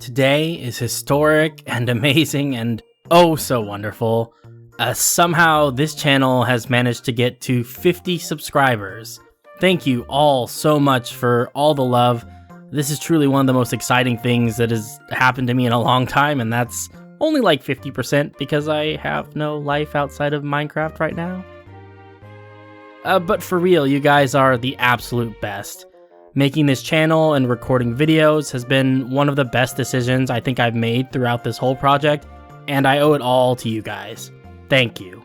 Today is historic and amazing and oh so wonderful. Somehow this channel has managed to get to 50 subscribers. Thank you all so much for all the love. This is truly one of the most exciting things that has happened to me in a long time, and that's only like 50% because I have no life outside of Minecraft right now. But for real, you guys are the absolute best. Making this channel and recording videos has been one of the best decisions I think I've made throughout this whole project, and I owe it all to you guys. Thank you.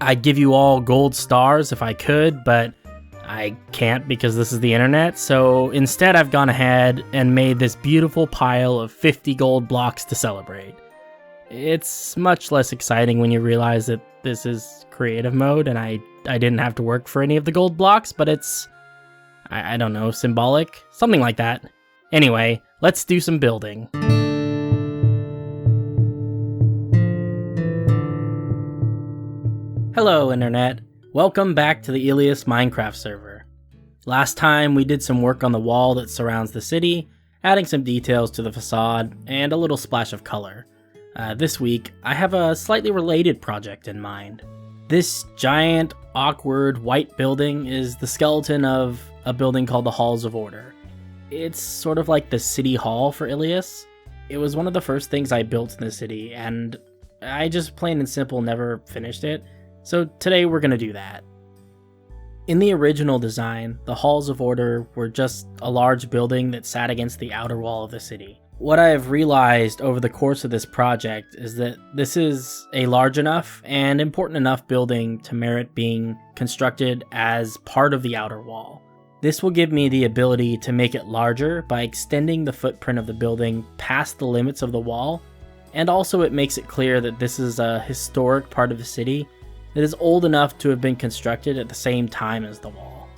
I'd give you all gold stars if I could, but I can't because this is the internet, so instead I've gone ahead and made this beautiful pile of 50 gold blocks to celebrate. It's much less exciting when you realize that this is creative mode and I didn't have to work for any of the gold blocks, but it's, I don't know, symbolic? Something like that. Anyway, let's do some building. Hello, Internet. Welcome back to the Illias Minecraft server. Last time we did some work on the wall that surrounds the city, adding some details to the facade, and a little splash of color. This week, I have a slightly related project in mind. This giant, awkward, white building is the skeleton of a building called the Halls of Order. It's sort of like the city hall for Illias. It was one of the first things I built in the city, and I just plain and simple never finished it. So today we're gonna do that. In the original design, the Halls of Order were just a large building that sat against the outer wall of the city. What I have realized over the course of this project is that this is a large enough and important enough building to merit being constructed as part of the outer wall. This will give me the ability to make it larger by extending the footprint of the building past the limits of the wall, and also it makes it clear that this is a historic part of the city that is old enough to have been constructed at the same time as the wall.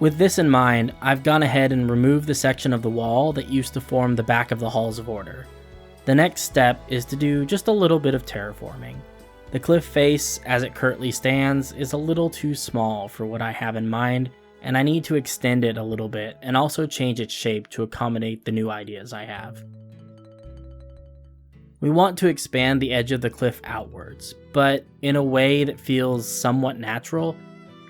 With this in mind, I've gone ahead and removed the section of the wall that used to form the back of the Halls of Order. The next step is to do just a little bit of terraforming. The cliff face, as it currently stands, is a little too small for what I have in mind, and I need to extend it a little bit and also change its shape to accommodate the new ideas I have. We want to expand the edge of the cliff outwards, but in a way that feels somewhat natural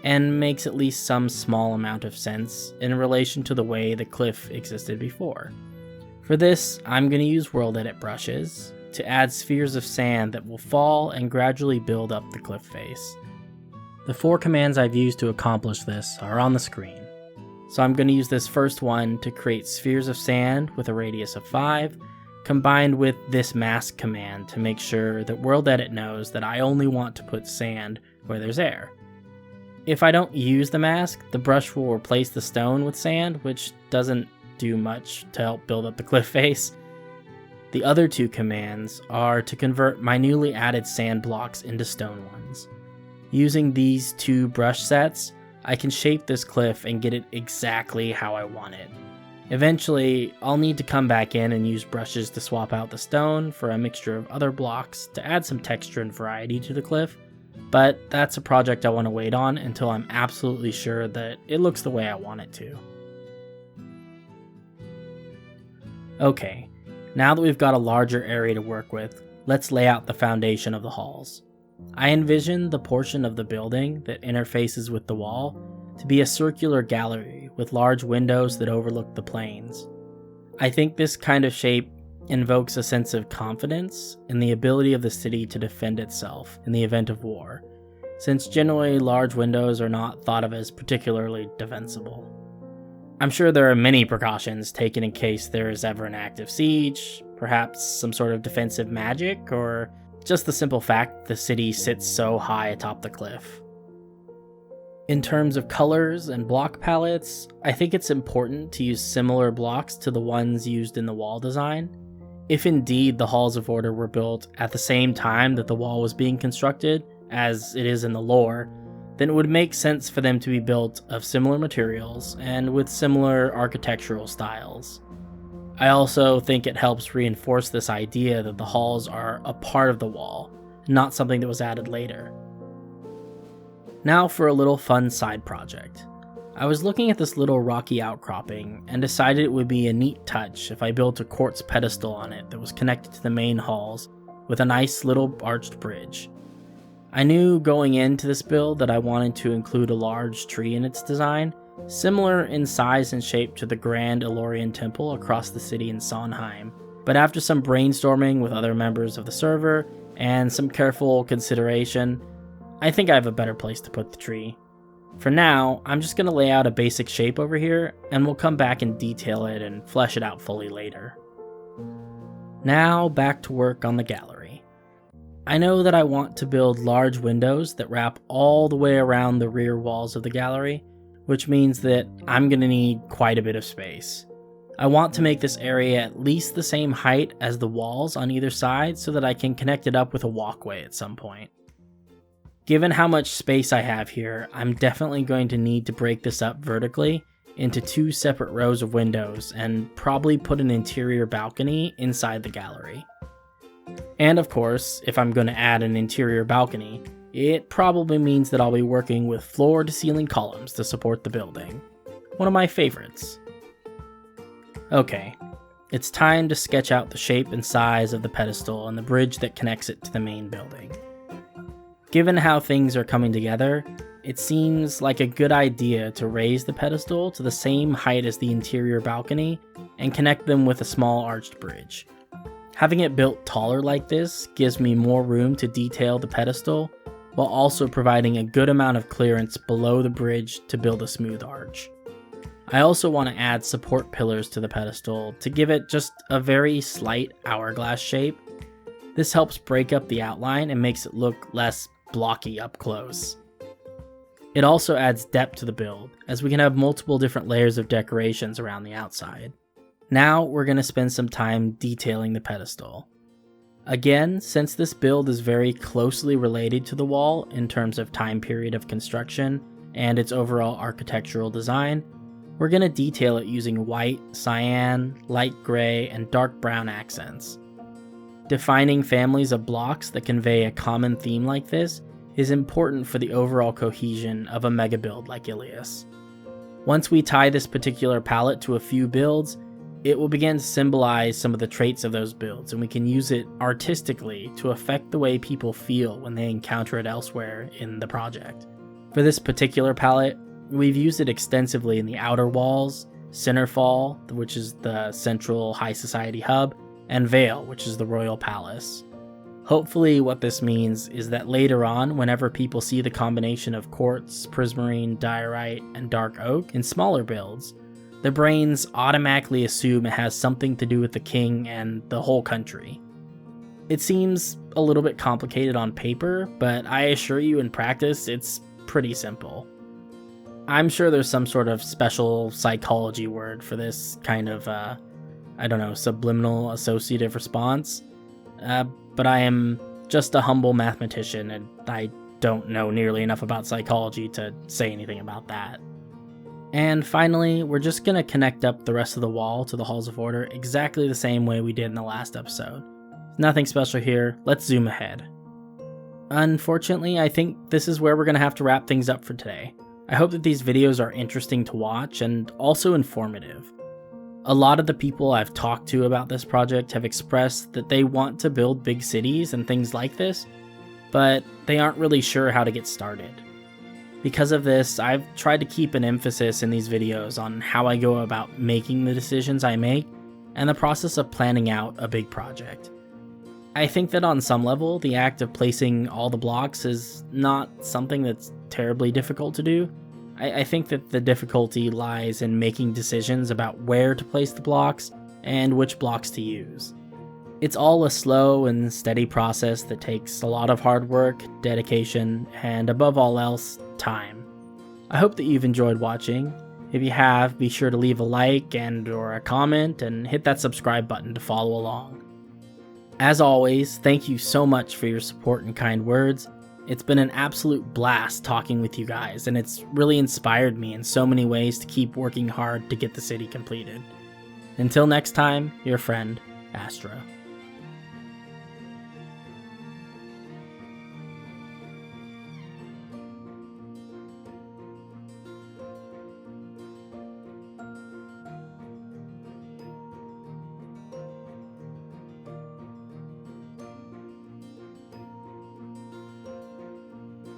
and makes at least some small amount of sense in relation to the way the cliff existed before. For this, I'm going to use world edit brushes to add spheres of sand that will fall and gradually build up the cliff face. The 4 commands I've used to accomplish this are on the screen. So I'm going to use this first one to create spheres of sand with a radius of 5, combined with this mask command to make sure that world edit knows that I only want to put sand where there's air. If I don't use the mask, the brush will replace the stone with sand, which doesn't do much to help build up the cliff face. The other 2 commands are to convert my newly added sand blocks into stone ones. Using these 2 brush sets, I can shape this cliff and get it exactly how I want it. Eventually, I'll need to come back in and use brushes to swap out the stone for a mixture of other blocks to add some texture and variety to the cliff. But that's a project I want to wait on until I'm absolutely sure that it looks the way I want it to. Okay, now that we've got a larger area to work with, let's lay out the foundation of the halls. I envision the portion of the building that interfaces with the wall to be a circular gallery with large windows that overlook the plains. I think this kind of shape invokes a sense of confidence in the ability of the city to defend itself in the event of war, since generally large windows are not thought of as particularly defensible. I'm sure there are many precautions taken in case there is ever an active siege, perhaps some sort of defensive magic, or just the simple fact the city sits so high atop the cliff. In terms of colors and block palettes, I think it's important to use similar blocks to the ones used in the wall design. If indeed the Halls of Order were built at the same time that the wall was being constructed, as it is in the lore, then it would make sense for them to be built of similar materials and with similar architectural styles. I also think it helps reinforce this idea that the halls are a part of the wall, not something that was added later. Now for a little fun side project. I was looking at this little rocky outcropping and decided it would be a neat touch if I built a quartz pedestal on it that was connected to the main halls with a nice little arched bridge. I knew going into this build that I wanted to include a large tree in its design, similar in size and shape to the Grand Elorian Temple across the city in Sondheim, but after some brainstorming with other members of the server and some careful consideration, I think I have a better place to put the tree. For now, I'm just going to lay out a basic shape over here, and we'll come back and detail it and flesh it out fully later. Now back to work on the gallery. I know that I want to build large windows that wrap all the way around the rear walls of the gallery, which means that I'm going to need quite a bit of space. I want to make this area at least the same height as the walls on either side so that I can connect it up with a walkway at some point. Given how much space I have here, I'm definitely going to need to break this up vertically into 2 separate rows of windows and probably put an interior balcony inside the gallery. And of course, if I'm going to add an interior balcony, it probably means that I'll be working with floor-to-ceiling columns to support the building. One of my favorites. Okay, it's time to sketch out the shape and size of the pedestal and the bridge that connects it to the main building. Given how things are coming together, it seems like a good idea to raise the pedestal to the same height as the interior balcony and connect them with a small arched bridge. Having it built taller like this gives me more room to detail the pedestal, while also providing a good amount of clearance below the bridge to build a smooth arch. I also want to add support pillars to the pedestal to give it just a very slight hourglass shape. This helps break up the outline and makes it look less blocky up close. It also adds depth to the build, as we can have multiple different layers of decorations around the outside. Now we're going to spend some time detailing the pedestal. Again, since this build is very closely related to the wall in terms of time period of construction and its overall architectural design, we're going to detail it using white, cyan, light gray, and dark brown accents. Defining families of blocks that convey a common theme like this is important for the overall cohesion of a mega build like Illias. Once we tie this particular palette to a few builds, it will begin to symbolize some of the traits of those builds, and we can use it artistically to affect the way people feel when they encounter it elsewhere in the project. For this particular palette, we've used it extensively in the outer walls, Centerfall, which is the central high society hub, and Vale, which is the royal palace. Hopefully what this means is that later on, whenever people see the combination of quartz, prismarine, diorite, and dark oak in smaller builds, their brains automatically assume it has something to do with the king and the whole country. It seems a little bit complicated on paper, but I assure you in practice it's pretty simple. I'm sure there's some sort of special psychology word for this kind of subliminal associative response, but I am just a humble mathematician and I don't know nearly enough about psychology to say anything about that. And finally, we're just going to connect up the rest of the wall to the Halls of Order exactly the same way we did in the last episode. Nothing special here, let's zoom ahead. Unfortunately, I think this is where we're going to have to wrap things up for today. I hope that these videos are interesting to watch and also informative. A lot of the people I've talked to about this project have expressed that they want to build big cities and things like this, but they aren't really sure how to get started. Because of this, I've tried to keep an emphasis in these videos on how I go about making the decisions I make and the process of planning out a big project. I think that on some level, the act of placing all the blocks is not something that's terribly difficult to do. I think that the difficulty lies in making decisions about where to place the blocks and which blocks to use. It's all a slow and steady process that takes a lot of hard work, dedication, and above all else, time. I hope that you've enjoyed watching. If you have, be sure to leave a like or a comment and hit that subscribe button to follow along. As always, thank you so much for your support and kind words. It's been an absolute blast talking with you guys, and it's really inspired me in so many ways to keep working hard to get the city completed. Until next time, your friend, Astra.